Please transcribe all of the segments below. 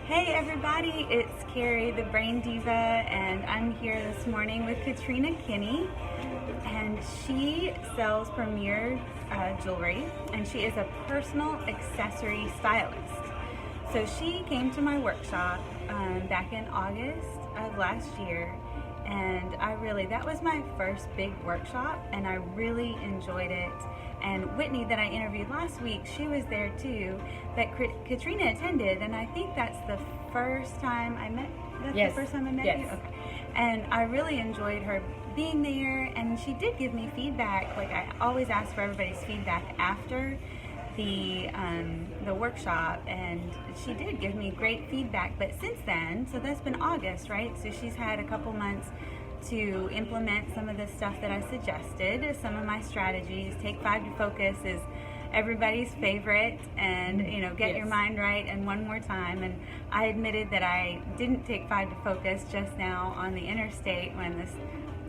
Hey everybody, it's Carrie, the Brain Diva, and I'm here this morning with Katrina Kinney, and she sells premier jewelry, and she is a personal accessory stylist. So she came to my workshop back in August of last year, and that was my first big workshop, and I really enjoyed it. And Whitney, that I interviewed last week, she was there too, but Katrina attended, and I think that's the first time I met, Yes. the first time I met Yes. you? Okay. And I really enjoyed her being there, and she did give me feedback. Like, I always ask for everybody's feedback after the workshop, and she did give me great feedback. But since then, so that's been August, right? So she's had a couple months to implement some of the stuff that I suggested, some of my strategies. Take 5 to focus is everybody's favorite, and get your mind right, and one more time. And I admitted that I didn't take 5 to focus just now on the interstate when this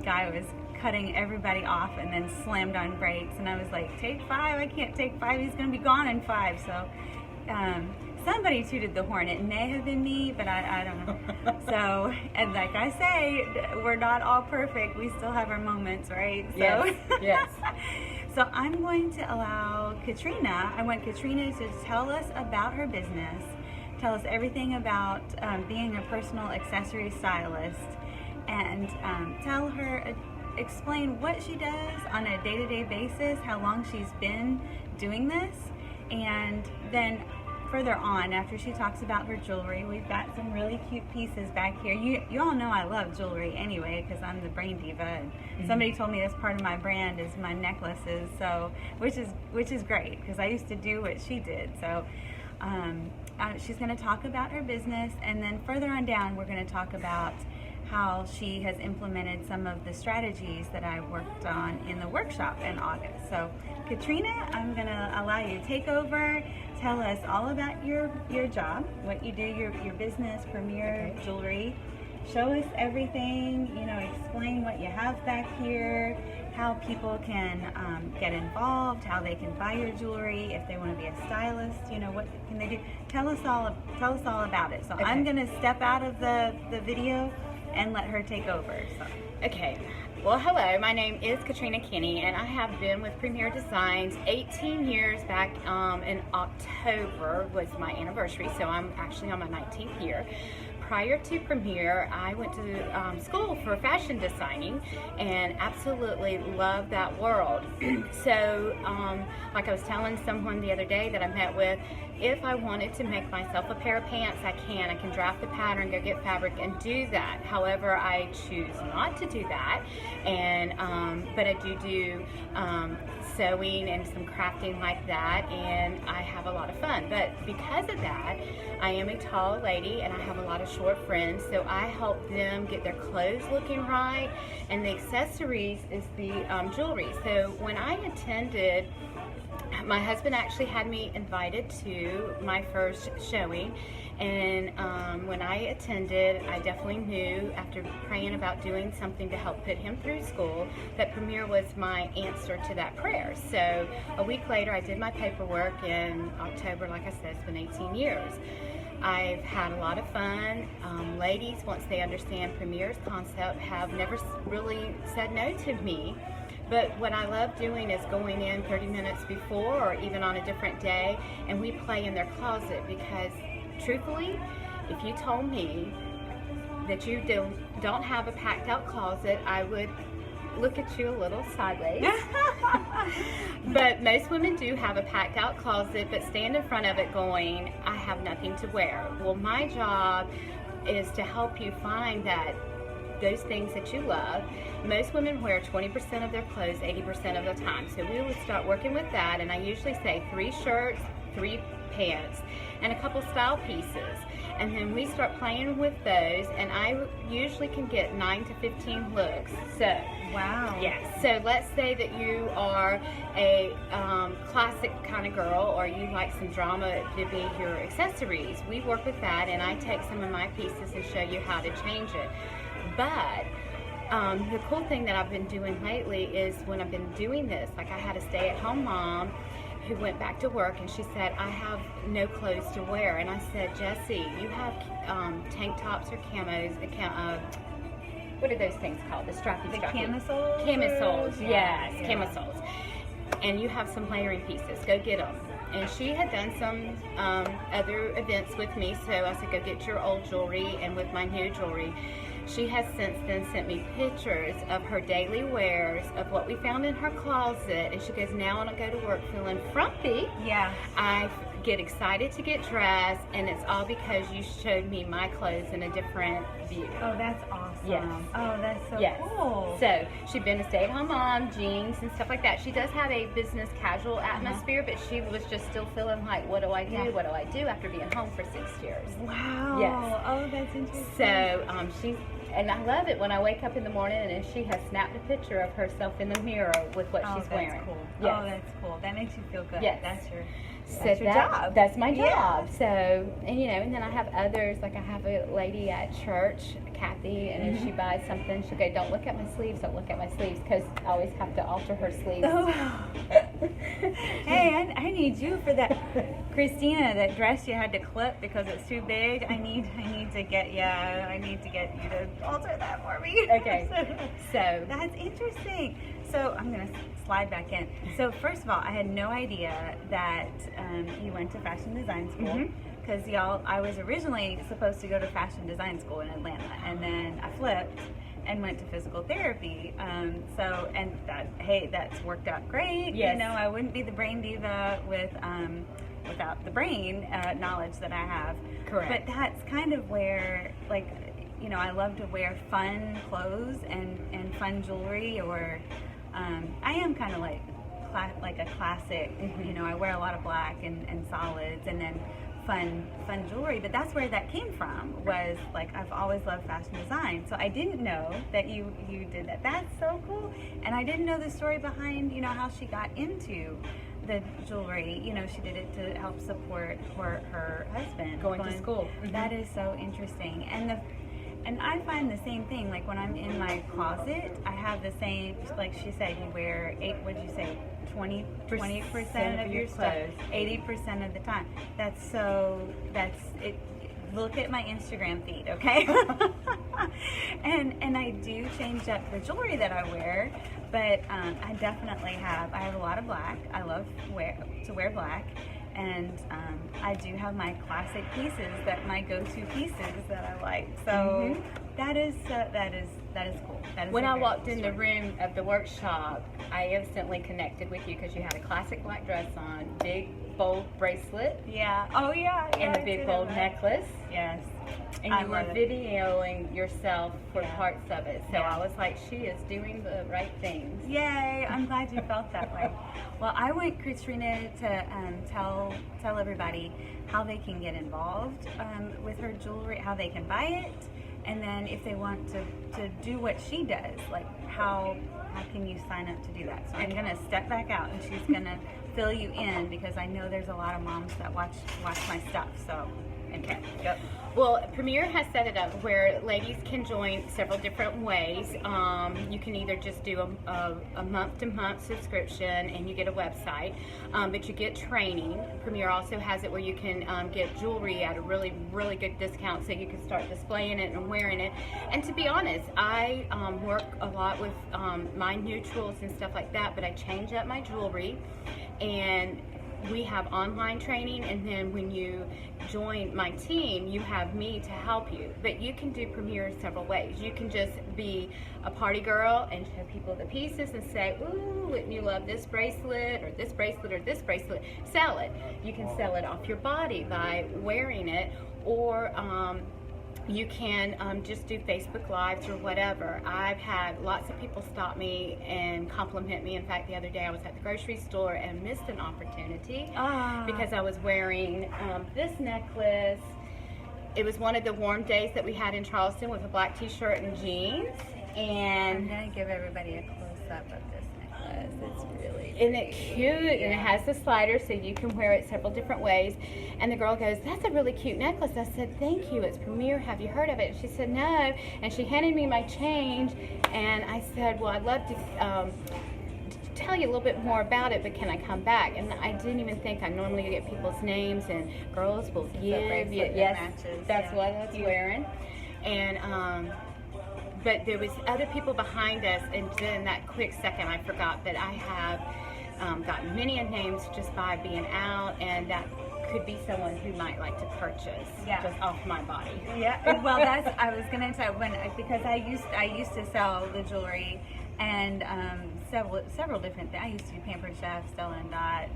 guy was cutting everybody off and then slammed on brakes, and I was like, take 5? I can't take 5, he's gonna be gone in 5. So somebody tooted the horn. It may have been me, but I don't know. So, and like I say, we're not all perfect. We still have our moments, right? So, Yes. So I'm going to allow Katrina, I want Katrina to tell us about her business, tell us everything about being a personal accessory stylist, and explain what she does on a day-to-day basis, how long she's been doing this, and then further on, after she talks about her jewelry, we've got some really cute pieces back here. You all know I love jewelry anyway, because I'm the Brain Diva, and somebody told me that's part of my brand is my necklaces. So which is great, because I used to do what she did. So she's going to talk about her business, and then further on down, we're going to talk about how she has implemented some of the strategies that I worked on in the workshop in August. So Katrina, I'm going to allow you to take over. Tell us all about your job, what you do, your business, Premier Jewelry. Show us everything, explain what you have back here, how people can get involved, how they can buy your jewelry, if they want to be a stylist, what can they do? Tell us all about it. So Okay. I'm going to step out of the video and let her take over. So. Okay. Well, hello. My name is Katrina Kinney, and I have been with Premier Designs 18 years. Back in October was my anniversary, so I'm actually on my 19th year. Prior to Premier, I went to school for fashion designing and absolutely loved that world. So, like I was telling someone the other day that I met with, if I wanted to make myself a pair of pants, I can. I can draft the pattern, go get fabric, and do that. However, I choose not to do that, and but I do sewing and some crafting like that, and I have a lot of fun. But because of that, I am a tall lady, and I have a lot of short friends, so I help them get their clothes looking right, and the accessories is the jewelry. So when I attended, my husband actually had me invited to my first showing, and when I attended, I definitely knew, after praying about doing something to help put him through school, that Premier was my answer to that prayer. So a week later, I did my paperwork in October. Like I said, it's been 18 years. I've had a lot of fun. Ladies, once they understand Premier's concept, have never really said no to me. But what I love doing is going in 30 minutes before, or even on a different day, and we play in their closet, because truthfully, if you told me that you don't have a packed out closet, I would look at you a little sideways. But most women do have a packed out closet, but stand in front of it going, I have nothing to wear. Well, my job is to help you find those things that you love. Most women wear 20% of their clothes 80% of the time. So we would start working with that, and I usually say 3 shirts, 3 pants, and a couple style pieces. And then we start playing with those, and I usually can get 9 to 15 looks. So, Wow. yes. So let's say that you are a classic kind of girl, or you like some drama to be your accessories. We work with that, and I take some of my pieces and show you how to change it. But the cool thing that I've been doing lately is, when I've been doing this, like I had a stay-at-home mom, who went back to work, and she said, I have no clothes to wear. And I said, Jessie, you have tank tops or camos, what are those things called? The strappy. Camisoles? Camisoles, yes, camisoles. And you have some layering pieces. Go get them. And she had done some other events with me, so I said, go get your old jewelry and with my new jewelry. She has since then sent me pictures of her daily wears, of what we found in her closet, and she goes, now when I go to work feeling frumpy, I get excited to get dressed, and it's all because you showed me my clothes in a different view. Oh, that's awesome. Yes. Oh, that's so cool. So she'd been a stay-at-home mom, jeans and stuff like that. She does have a business casual atmosphere, but she was just still feeling like, what do I do? What do I do after being home for 6 years? Wow. Yes. Oh, that's interesting. So and I love it when I wake up in the morning and she has snapped a picture of herself in the mirror with what she's wearing. Cool. Yes. Oh, that's cool. That makes you feel good. Yes. That's your job. That's my job. Yeah. So, and and then I have others, like I have a lady at church, Kathy, and if she buys something, she'll go, don't look at my sleeves, don't look at my sleeves, because I always have to alter her sleeves. Oh. Hey, I need you for that. Christina, that dress you had to clip because it's too big. I need to get you to alter that for me. Okay. So that's interesting. So I'm gonna slide back in. So first of all, I had no idea that you went to fashion design school. Because I was originally supposed to go to fashion design school in Atlanta, and then I flipped and went to physical therapy. That's worked out great. Yes. I wouldn't be the brain diva without the brain knowledge that I have. Correct. But that's kind of where, I love to wear fun clothes and fun jewelry, or I am kind of like a classic. I wear a lot of black and solids, and then fun jewelry. But that's where that came from, was like, I've always loved fashion design. So I didn't know that you did that. That's so cool. And I didn't know the story behind, how she got into the jewelry. She did it to help support her husband going to school. That is so interesting. And I find the same thing, like when I'm in my closet, I have the same, like she said, you wear 20% of your clothes 80% of the time. That's it. Look at my Instagram feed, okay? and I do change up the jewelry that I wear, but I definitely I have a lot of black. I love to wear black. And I do have my classic pieces, my go-to pieces that I like. So that is cool. When I walked in the room of the workshop, I instantly connected with you because you had a classic black dress on, big bold bracelet. Yeah. Oh yeah. And the big bold necklace. Yes. And you were videoing yourself for parts of it. So I was like, she is doing the right things. Yay. I'm glad you felt that way. Well, I want Katrina to tell everybody how they can get involved with her jewelry, how they can buy it, and then if they want to do what she does, like how can you sign up to do that? So I'm going to step back out, and she's going to fill you in, because I know there's a lot of moms that watch my stuff. So, okay, go. Well, Premier has set it up where ladies can join several different ways. You can either just do a month-to-month subscription and you get a website, but you get training. Premier also has it where you can get jewelry at a really, really good discount, so you can start displaying it and wearing it. And to be honest, I work a lot with my neutrals and stuff like that, but I change up my jewelry, and we have online training, and then when you join my team, you have me to help you. But you can do Premier several ways. You can just be a party girl and show people the pieces and say, ooh, wouldn't you love this bracelet or this bracelet or this bracelet? Sell it. You can sell it off your body by wearing it, or you can just do Facebook Lives or whatever. I've had lots of people stop me and compliment me. In fact, the other day I was at the grocery store and missed an opportunity because I was wearing this necklace. It was one of the warm days that we had in Charleston with a black t-shirt and jeans. And I'm going to give everybody a close-up of this necklace. It's really Isn't it cute? And it has the slider, so you can wear it several different ways. And the girl goes, that's a really cute necklace. I said, thank you. It's Premier. Have you heard of it? And she said, no. And she handed me my change. And I said, well, I'd love to tell you a little bit more about it, but can I come back? And I didn't even think. I normally get people's names, and girls will give you. Yes, matches, that's what I was wearing. And but there was other people behind us, and then that quick second, I forgot that I have gotten many names just by being out, and that could be someone who might like to purchase just off my body. Yeah. Well, that's I was gonna tell because I used to sell the jewelry and several different things. I used to do Pampered Chef, Stella and Dot,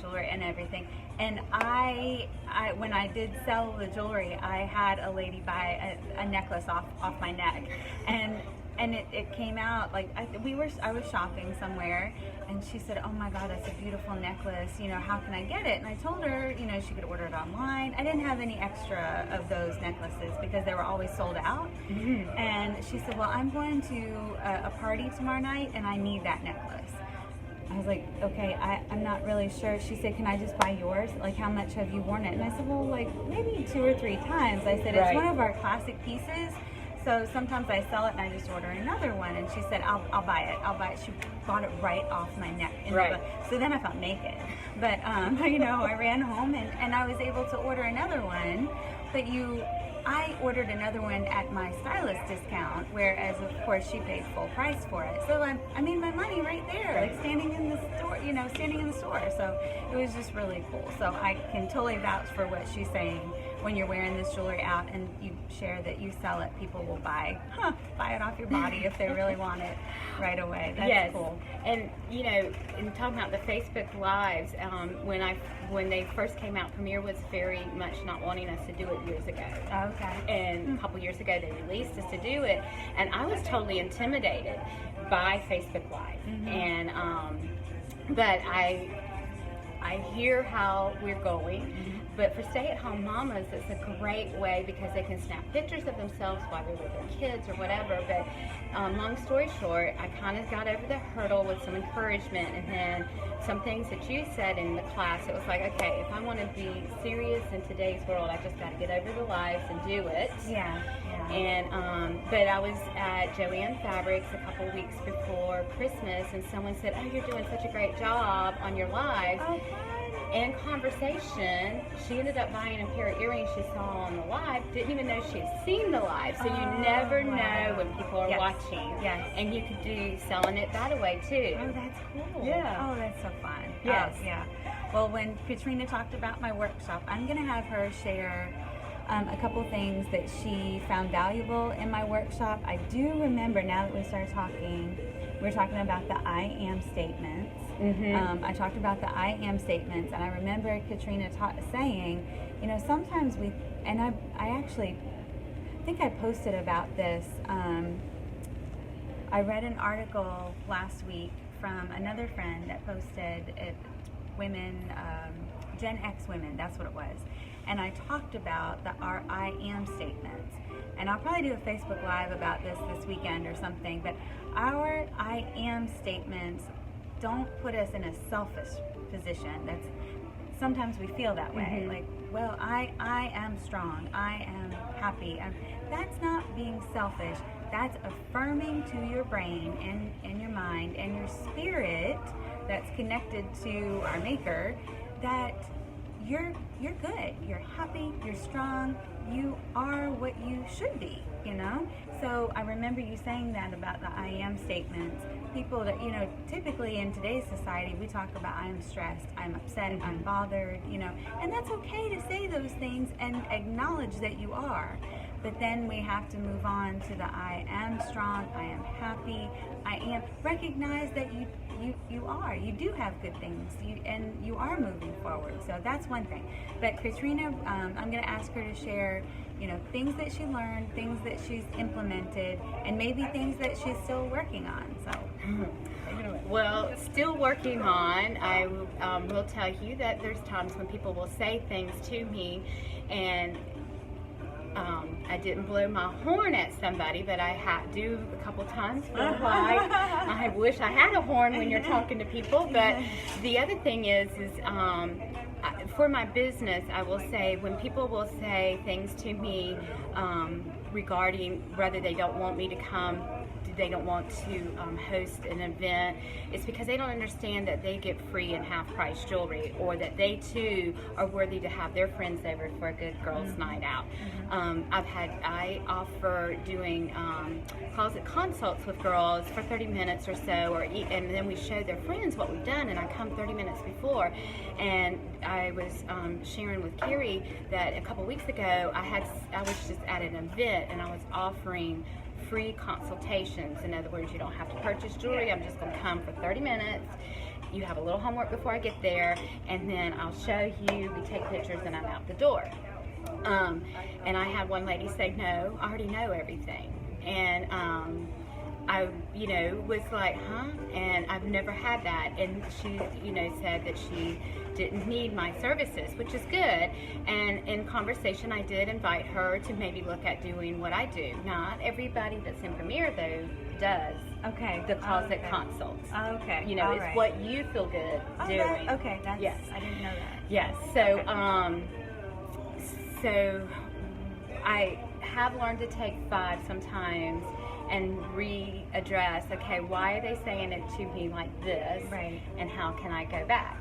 jewelry and everything. And I when I did sell the jewelry, I had a lady buy a necklace off my neck, and it came out like I was shopping somewhere, and she said, "Oh my God, that's a beautiful necklace. How can I get it?" And I told her, she could order it online. I didn't have any extra of those necklaces because they were always sold out. Mm-hmm. And she said, "Well, I'm going to a party tomorrow night, and I need that necklace." I was like, "Okay, I'm not really sure." She said, "Can I just buy yours? Like, how much have you worn it?" And I said, "Well, like maybe 2 or 3 times." I said, "It's one of our classic pieces. So sometimes I sell it and I just order another one." And she said, I'll buy it. I'll buy it. She bought it right off my neck. So then I felt naked. But, I ran home and I was able to order another one. But I ordered another one at my Stylist discount, whereas of course she paid full price for it. So I made my money right there, like standing in the store, So it was just really cool. So I can totally vouch for what she's saying. When you're wearing this jewelry out and you share that you sell it, people will buy it off your body if they really want it right away. That's cool. And in talking about the Facebook Lives, when they first came out, Premiere was very much not wanting us to do it years ago. Okay. And a couple years ago, they released us to do it, and I was totally intimidated by Facebook Live. Mm-hmm. And but I hear how we're going. Mm-hmm. But for stay-at-home mamas, it's a great way because they can snap pictures of themselves while they're with their kids or whatever. But long story short, I kind of got over the hurdle with some encouragement, and then some things that you said in the class. It was like, okay, if I want to be serious in today's world, I just got to get over the lives and do it. Yeah. And but I was at Joanne Fabrics a couple weeks before Christmas, and someone said, "Oh, you're doing such a great job on your lives." In conversation, she ended up buying a pair of earrings she saw on the live. Didn't even know she had seen the live. So you never know when people are watching. Yes. And you could do selling it that way too. Oh, that's cool. Yeah. Oh, that's so fun. Yes. Oh, yeah. Well, when Katrina talked about my workshop, I'm going to have her share a couple things that she found valuable in my workshop. I do remember, now that we started talking, we were talking about the I am statements. Mm-hmm. I talked about the I am statements, and I remember Katrina saying, sometimes I actually think I posted about this. I read an article last week from another friend that posted it, women, Gen X women, that's what it was. And I talked about our I am statements. And I'll probably do a Facebook Live about this weekend or something, but our I am statements don't put us in a selfish position. That's sometimes we feel that way. Mm-hmm. Like, well, I am strong. I am happy. That's not being selfish. That's affirming to your brain and your mind and your spirit that's connected to our Maker that you're good. You're happy. You're strong. You are what you should be. So I remember you saying that about the I am statements. People that, typically in today's society, we talk about I'm stressed, I'm upset, I'm bothered, and that's okay to say those things and acknowledge that you are. But then we have to move on to the I am strong, I am happy, I am. Recognize that you do have good things, and you are moving forward. So that's one thing. But Katrina, I'm going to ask her to share, things that she learned, things that she's implemented, and maybe things that she's still working on. So. Well, still working on. I will tell you that there's times when people will say things to me, and I didn't blow my horn at somebody, but I do a couple times feel like I wish I had a horn when you're talking to people. But the other thing is for my business, I will say when people will say things to me regarding whether they don't want me to come, they don't want to host an event, it's because they don't understand that they get free and half price jewelry, or that they too are worthy to have their friends over for a good girls' night out. I offer doing closet consults with girls for 30 minutes or so, and then we show their friends what we've done, and I come 30 minutes before. And I was sharing with Carrie that a couple weeks ago I was just at an event, and I was offering free consultations. In other words, you don't have to purchase jewelry. I'm just going to come for 30 minutes. You have a little homework before I get there, and then I'll show you, we take pictures, and I'm out the door. And I had one lady say, no, I already know everything. And I, was like, huh? And I've never had that. And she, said that she didn't need my services, which is good. And in conversation, I did invite her to maybe look at doing what I do. Not everybody that's in Premier, though, does. Okay. The closet consults. Okay. It's right. what you feel good doing. Okay. Yes. I didn't know that. Yes. So, so I have learned to take 5 sometimes and readdress, okay, why are they saying it to me like this? Right. And how can I go back?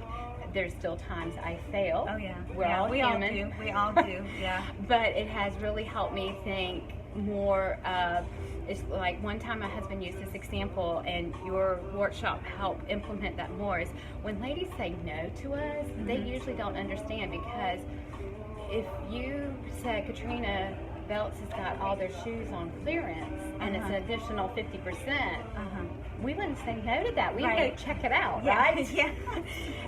There's still times I fail. Oh, yeah. We're all human. We all do, yeah. But it has really helped me think more of, it's like one time my husband used this example, and your workshop helped implement that more, is when ladies say no to us, they usually don't understand, because if you said, Katrina, Belts has got all their shoes on clearance, and it's an additional 50%, we wouldn't say no to that. We'd go check it out, right? Yeah.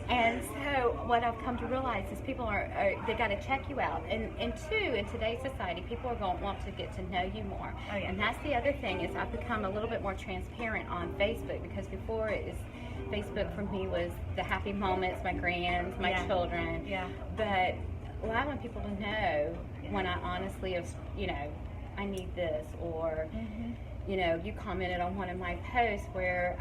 And so what I've come to realize is people they got to check you out. And two, in today's society, people are going to want to get to know you more. Oh, yeah. And that's the other thing, is I've become a little bit more transparent on Facebook, because before Facebook for me was the happy moments, my grands, my children. Yeah. But allowing people to know when I honestly, I need this, or, you commented on one of my posts where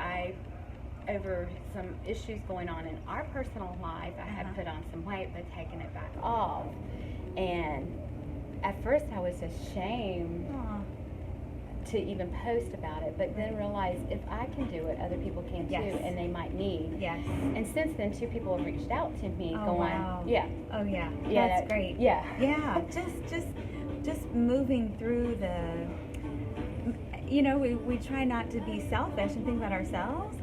over some issues going on in our personal life, I had put on some weight but taken it back off. And at first I was ashamed to even post about it, but then realized if I can do it, other people can too, and they might need. Yes. And since then, 2 people have reached out to me going, wow. yeah. Oh, yeah. Yeah, That's great. Yeah. Yeah. Just moving through we try not to be selfish and think about ourselves,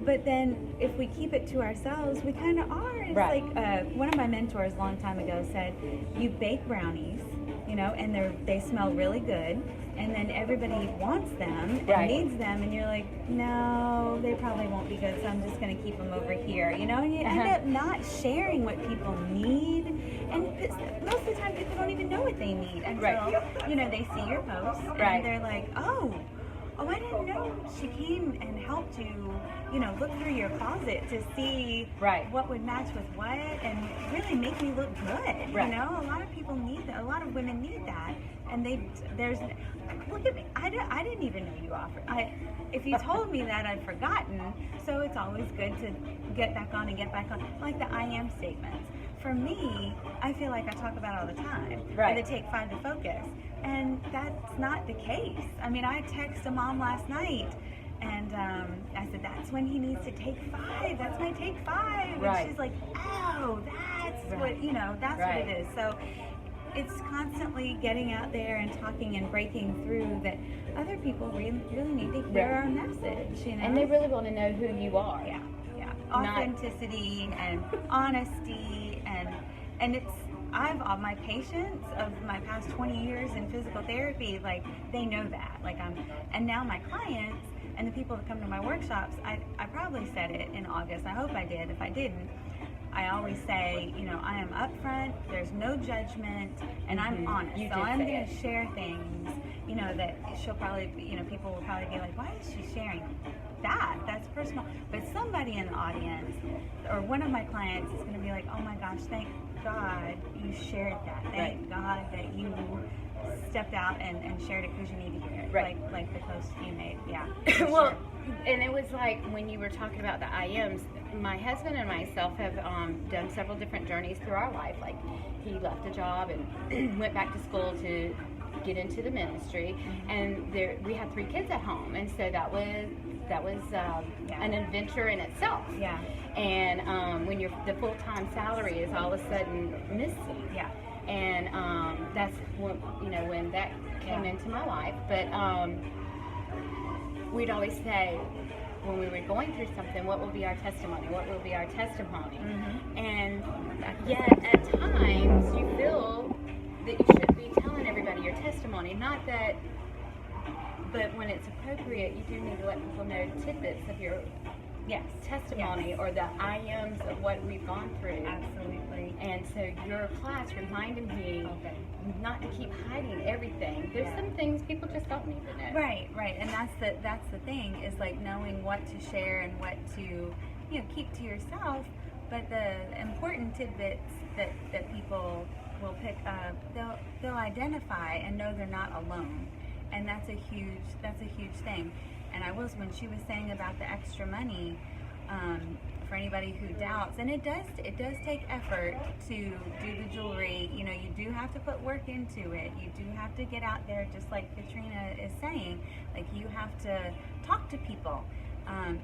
but then if we keep it to ourselves, we kind of are. It's like one of my mentors a long time ago said, you bake brownies, and they smell really good, and then everybody wants them and needs them, and you're like, no, they probably won't be good, so I'm just going to keep them over here, and you end up not sharing what people need, and most of the time people don't even know what they need until, they see your post, and they're like, oh, I didn't know she came and helped you, look through your closet to see what would match with what, and really make me look good. A lot of people need that. A lot of women need that, and look at me. I didn't even know you offered. If you told me that, I'd forgotten. So it's always good to get back on and get back on, like the I am statements. For me, I feel like I talk about it all the time. Or they take 5 to focus. And that's not the case. I mean, I texted a mom last night, and I said, that's when he needs to take 5. That's my take 5. And she's like, oh, that's what, that's what it is. So it's constantly getting out there and talking and breaking through that other people really need to hear our message, And they really want to know who you are. Yeah. Authenticity and honesty, and it's, all my patients of my past 20 years in physical therapy, like, they know that. Like, and now my clients and the people that come to my workshops, I probably said it in August. I hope I did. If I didn't, I always say, I am upfront, there's no judgment, and I'm honest. So I'm going to share things, that she'll probably, people will probably be like, why is she sharing that? That's personal. But somebody in the audience, or one of my clients, is going to be like, oh my gosh, thank God you shared that. Thank God that you stepped out and shared it because you need to hear it. Like the post you made. Yeah. Well, and it was like when you were talking about the IMs, my husband and myself have done several different journeys through our life. Like, he left a job and went back to school to get into the ministry, and we had 3 kids at home, and so that was an adventure in itself. Yeah. And when the full-time salary is all of a sudden missing. Yeah. And that's when that came into my life. But we'd always say, when we were going through something, what will be our testimony? What will be our testimony? Mm-hmm. And yet, at times, you feel that you should be telling everybody your testimony. Not that, but when it's appropriate, you do need to let people know tidbits of your testimony, or the I ams of what we've gone through. Absolutely. And so your class reminded me not to keep hiding everything. There's some things people just don't need to know. Right. And that's the thing, is like knowing what to share and what to keep to yourself. But the important tidbits that people will pick up, they'll identify and know they're not alone. And that's a huge thing. And when she was saying about the extra money, for anybody who doubts, and it does take effort to do the jewelry. You do have to put work into it. You do have to get out there, just like Katrina is saying. Like, you have to talk to people.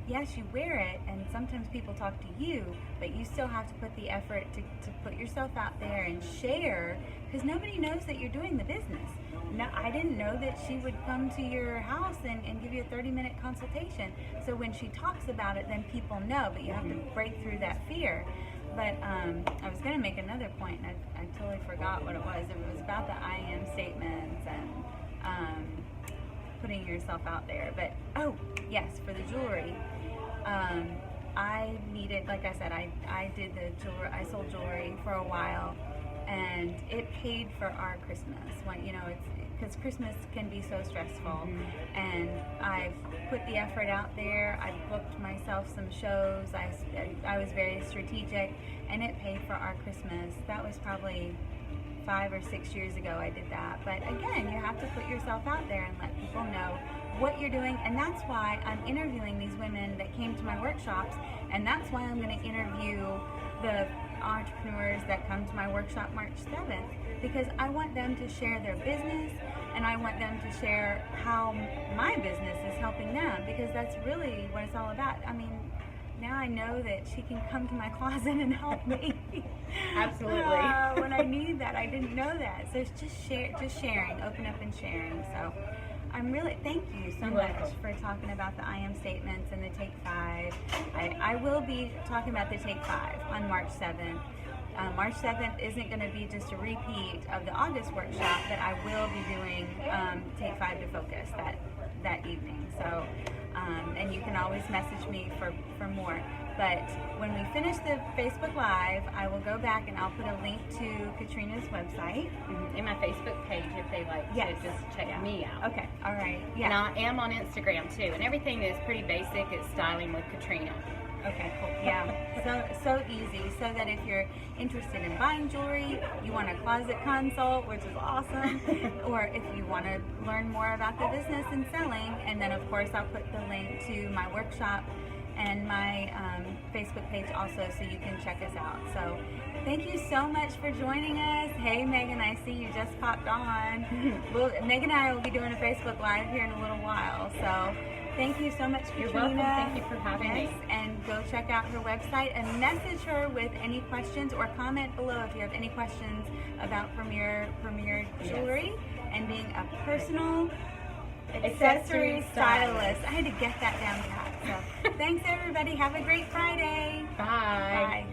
Yes, you wear it, and sometimes people talk to you, but you still have to put the effort to put yourself out there and share, because nobody knows that you're doing the business. No, I didn't know that she would come to your house and give you a 30-minute consultation. So when she talks about it, then people know, but you have to break through that fear. But I was going to make another point, and I totally forgot what it was. It was about the I am statements and putting yourself out there. But yes, for the jewelry, I needed, like I said, I did the jewelry. I sold jewelry for a while, and it paid for our Christmas. It's because Christmas can be so stressful, and I've put the effort out there. I booked myself some shows. I was very strategic, and it paid for our Christmas. That was probably 5 or 6 years ago I did that. But again, you have to put yourself out there and let people know what you're doing, and that's why I'm interviewing these women that came to my workshops, and that's why I'm going to interview the entrepreneurs that come to my workshop March 7th, because I want them to share their business, and I want them to share how my business is helping them, because that's really what it's all about. I mean, now I know that she can come to my closet and help me. Absolutely. When I need that, I didn't know that. So it's just sharing, open up and sharing. So thank you so much for talking about the I am statements and the Take 5. I will be talking about the Take 5 on March 7th. March 7th isn't going to be just a repeat of the August workshop, but I will be doing Take 5 to Focus that evening. So, and you can always message me for more. But when we finish the Facebook Live, I will go back and I'll put a link to Katrina's website. In my Facebook page, if they like to just check me out. Okay, all right. Yeah. And I am on Instagram too, and everything is pretty basic. It's Styling with Katrina. Okay, cool. Yeah, so easy. So that if you're interested in buying jewelry, you want a closet consult, which is awesome, or if you want to learn more about the business and selling, and then of course I'll put the link to my workshop and my Facebook page also, so you can check us out. So thank you so much for joining us. Hey Megan, I see you just popped on. Megan and I will be doing a Facebook Live here in a little while. So thank you so much, Katrina. You're welcome. Thank you for having me. And go check out her website and message her with any questions, or comment below if you have any questions about Premier Jewelry and being a personal accessory stylist. I had to get that down pat. So thanks everybody. Have a great Friday. Bye. Bye.